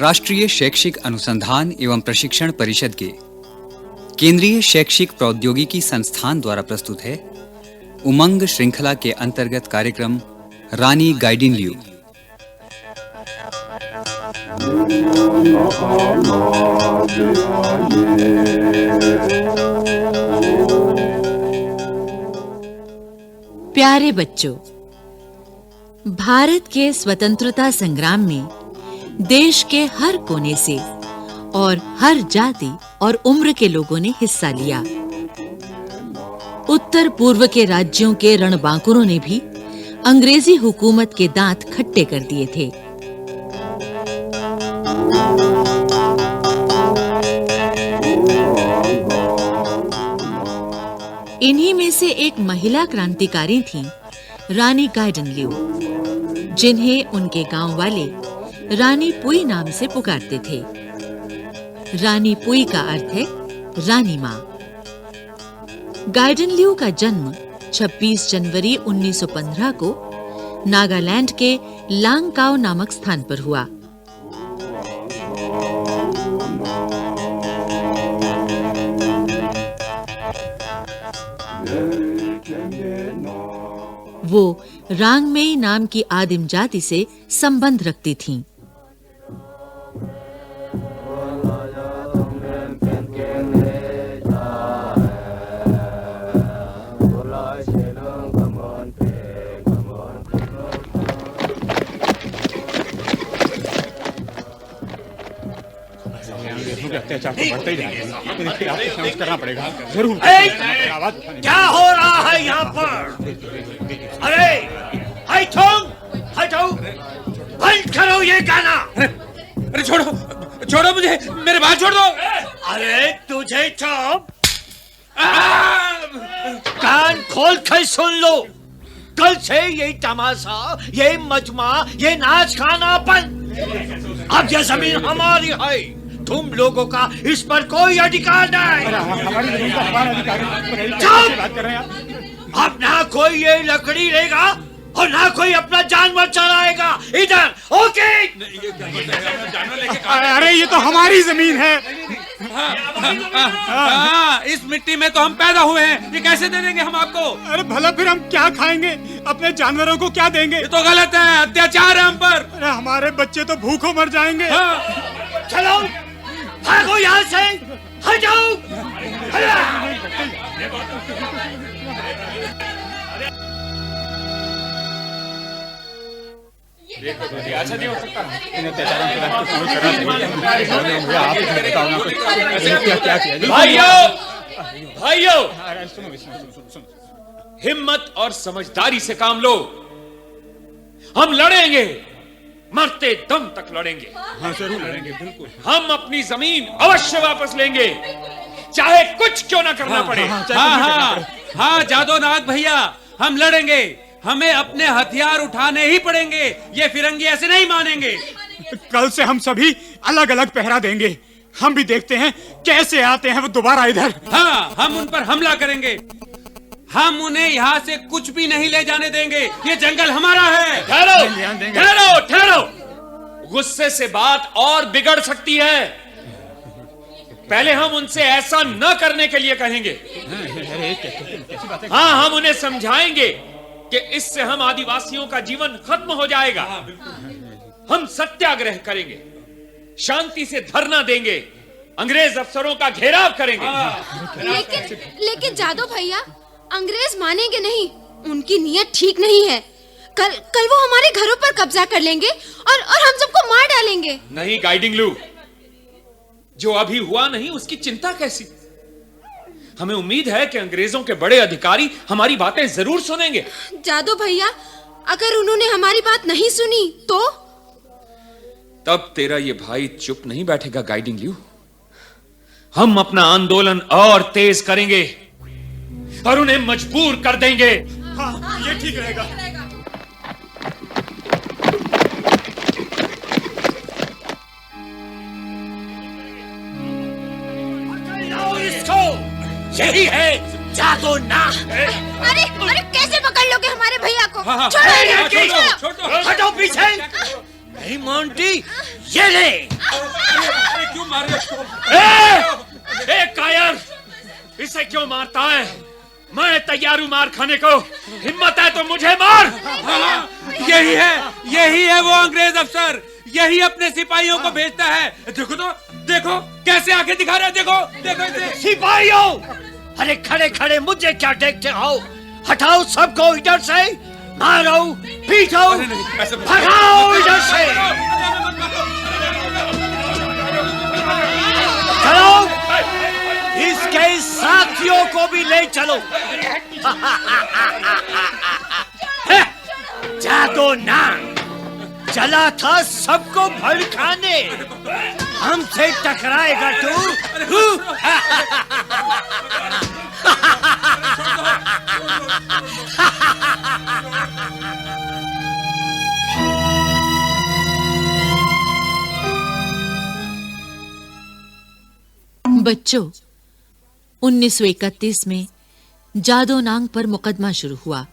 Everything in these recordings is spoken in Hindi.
राष्ट्रीय शैक्षिक अनुसंधान एवं प्रशिक्षण परिषद के केंद्रीय शैक्षिक प्रौद्योगिकी संस्थान द्वारा प्रस्तुत है उमंग श्रृंखला के अंतर्गत कार्यक्रम रानी गाइडिंग यू। प्यारे बच्चों, भारत के स्वतंत्रता संग्राम में देश के हर कोने से और हर जाति और उम्र के लोगों ने हिस्सा लिया। उत्तर पूर्व के राज्यों के रणबांकुरों ने भी अंग्रेजी हुकूमत के दांत खट्टे कर दिए थे। इन्हीं में से एक महिला क्रांतिकारी थीं, रानी गाइडिंग ल्यू, जिन्हें उनके गांव वाले रानी पुई नाम से पुकारते थे। रानी पुई का अर्थ है रानी मां। गाइडिंग ल्यू का जन्म 26 जनवरी 1915 को नागालैंड के लांगकाओ नामक स्थान पर हुआ। वो रांगमेई नाम की आदिम जाति से संबंध रखती थीं। अत्याचार तो बढ़ता ही जा रहा है, तो इसके आपको संघर्ष करना पड़ेगा जरूर। क्या हो रहा है यहाँ पर? अरे हटो, बंद करो ये गाना। अरे छोड़ो मुझे, मेरे बाल छोड़ दो। अरे तुझे चुप, कान खोल कर सुन लो। कल से ये तमाशा, ये मजमा, ये नाच गाना बंद। अब ये जमीन हमारी है, तुम लोगों का इस पर कोई अधिकार नहीं। हमारी जमीन का हमारा अधिकार है। बात कर रहे हैं। अब ना कोई ये लकड़ी लेगा और ना कोई अपना जानवर चलाएगा इधर। ओके? अरे ये तो हमारी जमीन है। इस मिट्टी में तो हम पैदा हुए हैं, ये कैसे दे देंगे हम आपको? अरे भला फिर हम क्या खाएंगे? अपने जानवरों को क्या देंगे? ये तो गलत है, अत्याचार है हम पर। अरे हमारे बच्चे तो भूखों मर जाएंगे। चलो भागो यहाँ से, हट जाओ। ऐसा नहीं हो सकता। भाइयों, हिम्मत और समझदारी से काम लो। हम लड़ेंगे, मरते दम तक लड़ेंगे। हाँ जरूर लड़ेंगे, बिल्कुल। हम अपनी जमीन अवश्य वापस लेंगे, चाहे कुछ क्यों ना करना पड़े। हाँ जादो नाग भैया, हम लड़ेंगे। हमें अपने हथियार उठाने ही पड़ेंगे, ये फिरंगी ऐसे नहीं मानेंगे। कल से हम सभी अलग अलग पहरा देंगे। हम भी देखते हैं कैसे आते हैं वो दोबारा इधर। हाँ, हम उन पर हमला करेंगे। हम उन्हें यहाँ से कुछ भी नहीं ले जाने देंगे, ये जंगल हमारा है। ठहरो, गुस्से से बात और बिगड़ सकती है। पहले हम उनसे ऐसा न करने के लिए कहेंगे। हाँ, हम उन्हें समझाएंगे कि इससे हम आदिवासियों का जीवन खत्म हो जाएगा। हम सत्याग्रह करेंगे, शांति से धरना देंगे, अंग्रेज अफसरों का घेराव करेंगे। लेकिन जादो भैया, अंग्रेज मानेंगे नहीं, उनकी नीयत ठीक नहीं है। कल वो हमारे घरों पर कब्जा कर लेंगे और हम सबको मार डालेंगे। नहीं गाइडिंग लू, जो अभी हुआ नहीं उसकी चिंता कैसी? हमें उम्मीद है कि अंग्रेजों के बड़े अधिकारी हमारी बातें जरूर सुनेंगे। जादो भैया, अगर उन्होंने हमारी बात नहीं सुनी तो? तब तेरा ये भाई चुप नहीं बैठेगा गाइडिंग ल्यू। हम अपना आंदोलन और तेज करेंगे और उन्हें मजबूर कर देंगे। हाँ, ये ठीक रहेगा। यही है जादू ना। अरे अरे कैसे पकड़ लोगे हमारे भैया को? हाँ, हाँ। छोड़ो, छोड़ो। हटो पीछे। नहीं मोंटी, ये ले। अरे क्यों मार रहे हो? ए कायर, इसे क्यों मारता है? मैं तैयार हूँ मार खाने को। हिम्मत है तो मुझे मार। हाँ, यही है वो अंग्रेज अफसर, यही अपने सिपाहियों को भेजता है। देखो तो, देखो कैसे आंखें दिखा रहा है। देखो देखो इसे। सिपाहियों, अरे खड़े खड़े मुझे क्या देखते हो? हटाओ सबको इधर से, मारो पीटो, भगाओ इधर से। चलो, इसके साथियों को भी ले चलो। जादू ना चला था सबको भड़काने, हमसे टकराएगा तू? बच्चों, 1931 में जादो नांग पर मुकदमा शुरू हुआ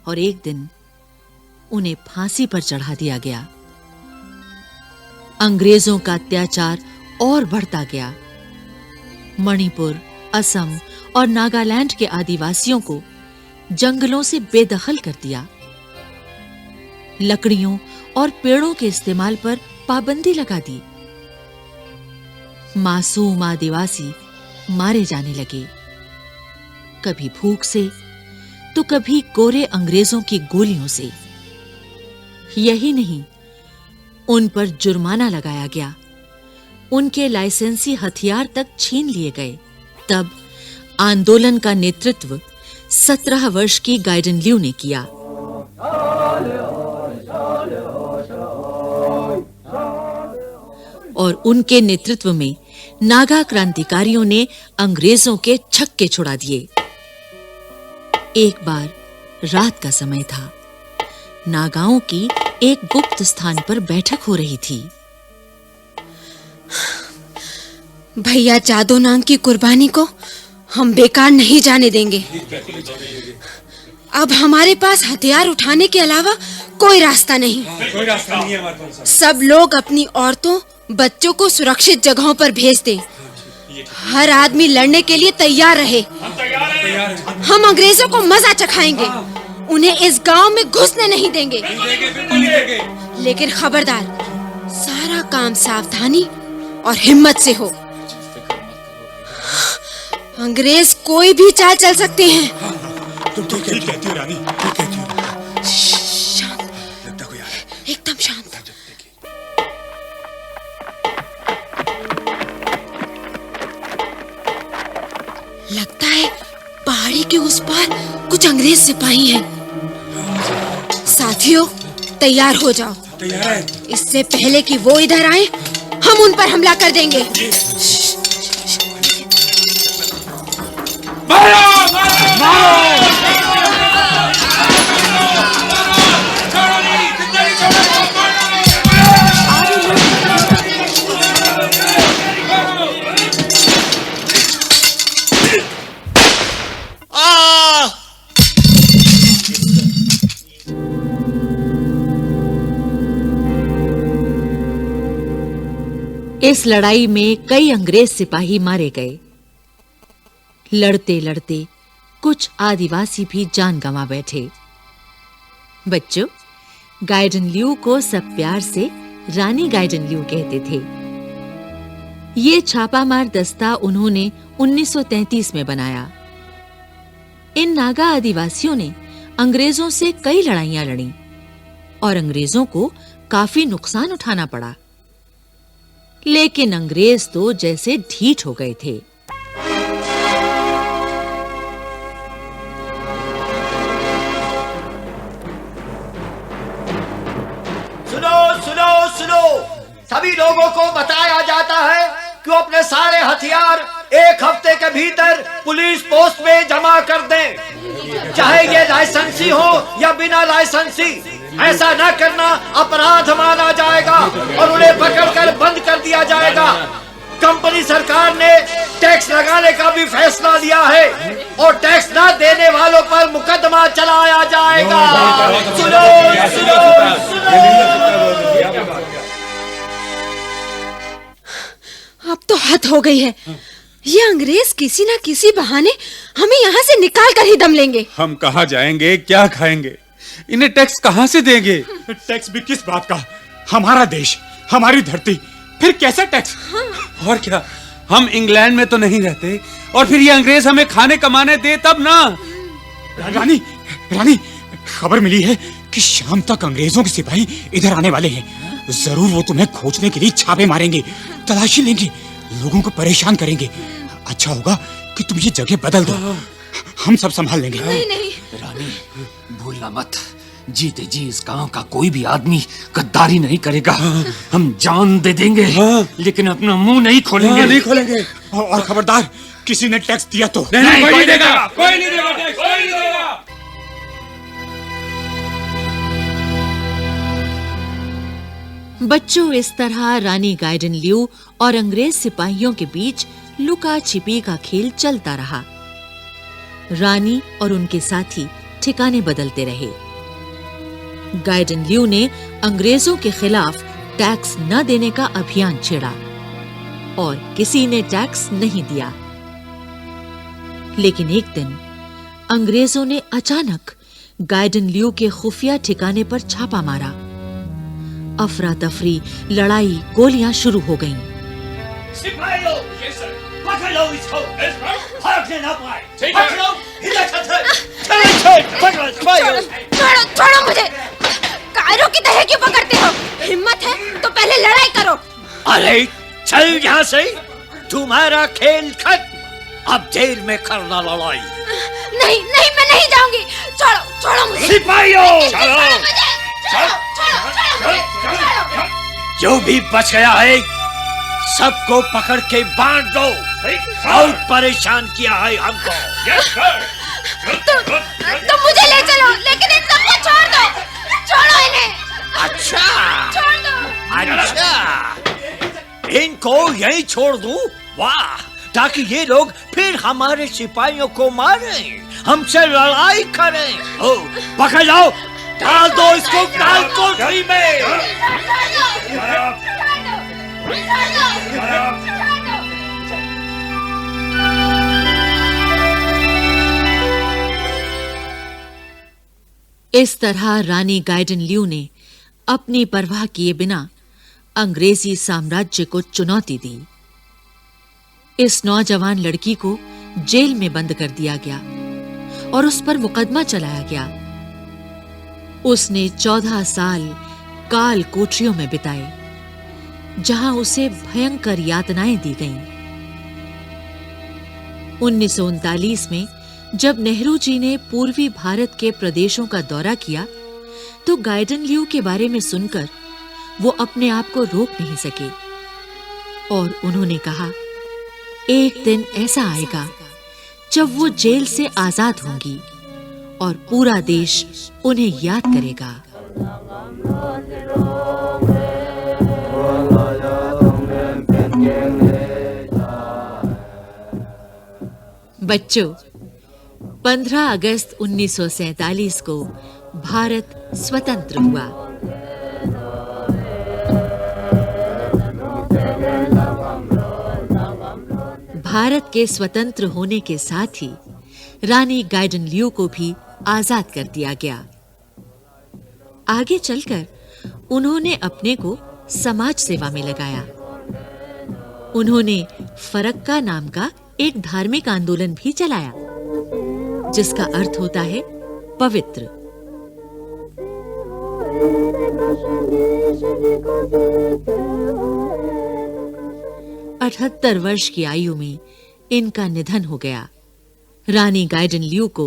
और एक दिन उन्हें फांसी पर चढ़ा दिया गया। अंग्रेजों का अत्याचार और बढ़ता गया। मणिपुर, असम और नागालैंड के आदिवासियों को जंगलों से बेदखल कर दिया। लकड़ियों और पेड़ों के इस्तेमाल पर पाबंदी लगा दी। मासूम आदिवासी मारे जाने लगे, कभी भूख से तो कभी गोरे अंग्रेजों की गोलियों से। यही नहीं, उन पर जुर्माना लगाया गया, उनके लाइसेंसी हथियार तक छीन लिए गए। तब आंदोलन का नेतृत्व 17 वर्ष की गाइडन ल्यू ने किया। और उनके नेतृत्व में नागा क्रांतिकारियों ने अंग्रेजों के छक्के छुड़ा दिए। एक बार रात का समय था। नागाओं की एक गुप्त स्थान पर बैठक हो रही थी। भैया जादो नांग की कुर्बानी को हम बेकार नहीं जाने देंगे। अब हमारे पास हथियार उठाने के अलावा कोई रास्ता नहीं। कोई रास्ता नहीं है हमारे पास। सब लोग अपनी औरतों, बच्चों को सुरक्षित जगहों पर भेज दें। हर आदमी लड़ने के लिए तैयार रहे। हम अंग्रेजों को मजा चखाएंगे, उन्हें इस गांव में घुसने नहीं देंगे। लेकिन खबरदार, सारा काम सावधानी और हिम्मत से हो। अंग्रेज कोई भी चाल चल सकते हैं। तुम ठीक कहती हो रानी, ठीक कहती हो। शांत, लगता कोई आ रहा है। एकदम शांत। लगता है पहाड़ी के उस पार कुछ अंग्रेज सिपाही हैं। साथियों, तैयार हो जाओ। तैयार है। इससे पहले कि वो इधर आए, हम उन पर हमला कर देंगे। इस लड़ाई में कई अंग्रेज सिपाही मारे गए। लड़ते लड़ते कुछ आदिवासी भी जान गंवा बैठे। बच्चों, गाइडन ल्यू को सब प्यार से रानी गाइडन ल्यू कहते थे। ये छापामार दस्ता उन्होंने 1933 में बनाया। इन नागा आदिवासियों ने अंग्रेजों से कई लड़ाइयां लड़ी और अंग्रेजों को काफी नुकसान उठाना पड़ा। लेकिन अंग्रेज तो जैसे ढीठ हो गए थे। सुनो सुनो सुनो, सभी लोगों को बताया जाता है कि वो अपने सारे हथियार 1 हफ्ते के भीतर पुलिस पोस्ट में जमा कर दें, चाहे ये लाइसेंसी हो या बिना लाइसेंसी। ऐसा न करना अपराध माना जाएगा और उन्हें पकड़कर बंद कर दिया जाएगा। कंपनी सरकार ने टैक्स लगाने का भी फैसला लिया है और टैक्स ना देने वालों पर मुकदमा चलाया जाएगा। सुनो, सुनो, सुनो। अब तो हद हो गई है। ये अंग्रेज किसी ना किसी बहाने हमें यहाँ से निकाल कर ही दम लेंगे। हम कहाँ जाएंगे, क्या खाएंगे, इन्हें टैक्स कहाँ से देंगे? टैक्स भी किस बात का? हमारा देश, हमारी धरती, फिर कैसा टैक्स? और क्या, हम इंग्लैंड में तो नहीं रहते और फिर ये अंग्रेज हमें खाने कमाने दे तब ना। रानी, रानी, खबर मिली है कि शाम तक अंग्रेजों के सिपाही इधर आने वाले हैं। जरूर वो तुम्हें खोजने के लिए छापे मारेंगे, तलाशी लेंगे, लोगों को परेशान करेंगे। अच्छा होगा कि तुम ये जगह बदल दो, हम सब संभाल लेंगे। नहीं नहीं रानी, भूलना मत, जीते जी इस गांव का कोई भी आदमी गद्दारी नहीं करेगा। हम जान दे देंगे, लेकिन अपना मुंह नहीं खोलेंगे। नहीं खोलेंगे। और खबरदार, किसी ने टैक्स दिया तो नहीं, कोई नहीं देगा, कोई नहीं देगा टैक्स, कोई नहीं देगा। बच्चों, इस तरह रानी गाइडन ल्यू और अंग्रेज सिपाहियों के बीच लुका छिपी का खेल चलता रहा। रानी और उनके साथी ठिकाने बदलते रहे। गाइडन ल्यू ने अंग्रेजों के खिलाफ टैक्स न देने का अभियान छेड़ा और किसी ने टैक्स नहीं दिया। लेकिन एक दिन अंग्रेजों ने अचानक गाइडन ल्यू के खुफिया ठिकाने पर छापा मारा। अफरा तफरी, लड़ाई, गोलियां शुरू हो गईं। सिपाहियों, पकड़ लो इसको, भागने ना पाए। पकड़ो, हिलत पकड़ो, सिपाहियों। छोड़ो, छोड़ो मुझे। कायरों की तरह क्यों पकड़ते हो? हिम्मत है तो पहले लड़ाई करो। अरे चल यहाँ से, तुम्हारा खेल खत्म। अब जेल में करना लड़ाई। नहीं नहीं, मैं नहीं जाऊंगी। छोड़ो, छोड़ो मुझे। सिपाहियों, छोड़ो मुझे। छोड़ो, छोड़ो, छोड़ो मुझे। छोड़ो। जो भी बच गया है सबको पकड़ के बांध दो। बहुत परेशान किया है हमको। तुम मुझे ले चलो, लेकिन इन सबको छोड़ दो। छोड़ो इन्हें। अच्छा, छोड़ दो। अच्छा, इनको यही छोड़ दूं? वाह, ताकि ये लोग फिर हमारे सिपाहियों को मारें, हमसे लड़ाई करें। ओ, पकड़ लो, डाल दो इसको, डाल दो झील में। इस तरह रानी गाइडन ल्यू ने अपनी परवाह किए बिना अंग्रेजी साम्राज्य को चुनौती दी। इस नौजवान लड़की को जेल में बंद कर दिया गया और उस पर मुकदमा चलाया गया। उसने 14 साल काल कोठरियों में बिताए, जहां उसे भयंकर यातनाएं दी गईं। 1939 में जब नेहरू जी ने पूर्वी भारत के प्रदेशों का दौरा किया, तो गाइडन ल्यू के बारे में सुनकर वो अपने आप को रोक नहीं सके और उन्होंने कहा, एक दिन ऐसा आएगा जब वो जेल से आजाद होंगी और पूरा देश उन्हें याद करेगा। बच्चों, 15 अगस्त 1947 को भारत स्वतंत्र हुआ। भारत के स्वतंत्र होने के साथ ही रानी गाइडन ल्यू को भी आजाद कर दिया गया। आगे चलकर उन्होंने अपने को समाज सेवा में लगाया। उन्होंने फरक्का नाम का एक धार्मिक आंदोलन भी चलाया, जिसका अर्थ होता है पवित्र। 78 वर्ष की आयु में इनका निधन हो गया। रानी गाइडन ल्यू को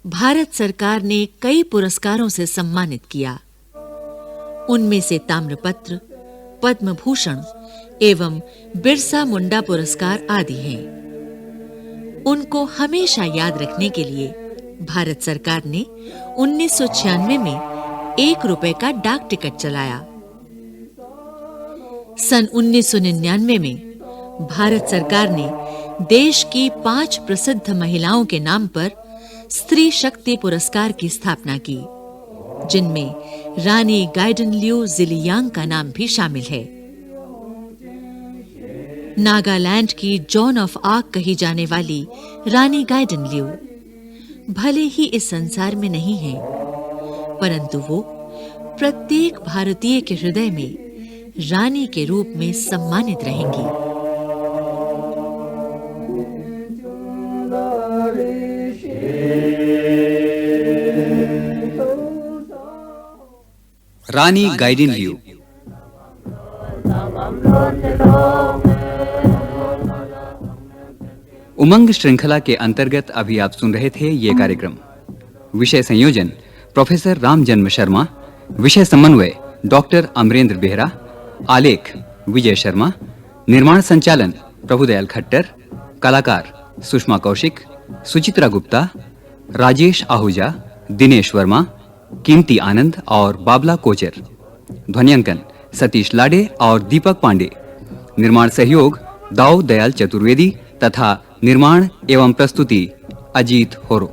भारत सरकार ने कई पुरस्कारों से सम्मानित किया। उनमें से ताम्रपत्र, पद्म भूषण एवं बिरसा मुंडा पुरस्कार आदि हैं। उनको हमेशा याद रखने के लिए भारत सरकार ने 1996 में 1 रुपए का डाक टिकट चलाया। सन 1999 में भारत सरकार ने देश की 5 प्रसिद्ध महिलाओं के नाम पर स्त्री शक्ति पुरस्कार की स्थापना की, जिनमें रानी गाइडनल्यू ज़िलियांग का नाम भी शामिल है। नागालैंड की जॉन ऑफ आर्क कही जाने वाली रानी गाइडनल्यू भले ही इस संसार में नहीं है, परंतु वो प्रत्येक भारतीय के हृदय में रानी के रूप में सम्मानित रहेंगी। रानी गाइडिनल्यू। उमंग श्रृंखला के अंतर्गत अभी आप सुन रहे थे ये कार्यक्रम। विषय संयोजन प्रोफेसर रामजन्म शर्मा, विषय समन्वय डॉक्टर अमरेंद्र बेहरा, आलेख विजय शर्मा, निर्माण संचालन प्रभुदयाल खट्टर, कलाकार सुषमा कौशिक, सुचित्रा गुप्ता, राजेश आहूजा, दिनेश वर्मा, कीमती आनंद और बाबला कोचर। ध्वनियांकन सतीश लाडे और दीपक पांडे। निर्माण सहयोग दाऊ दयाल चतुर्वेदी तथा निर्माण एवं प्रस्तुति अजीत होरो।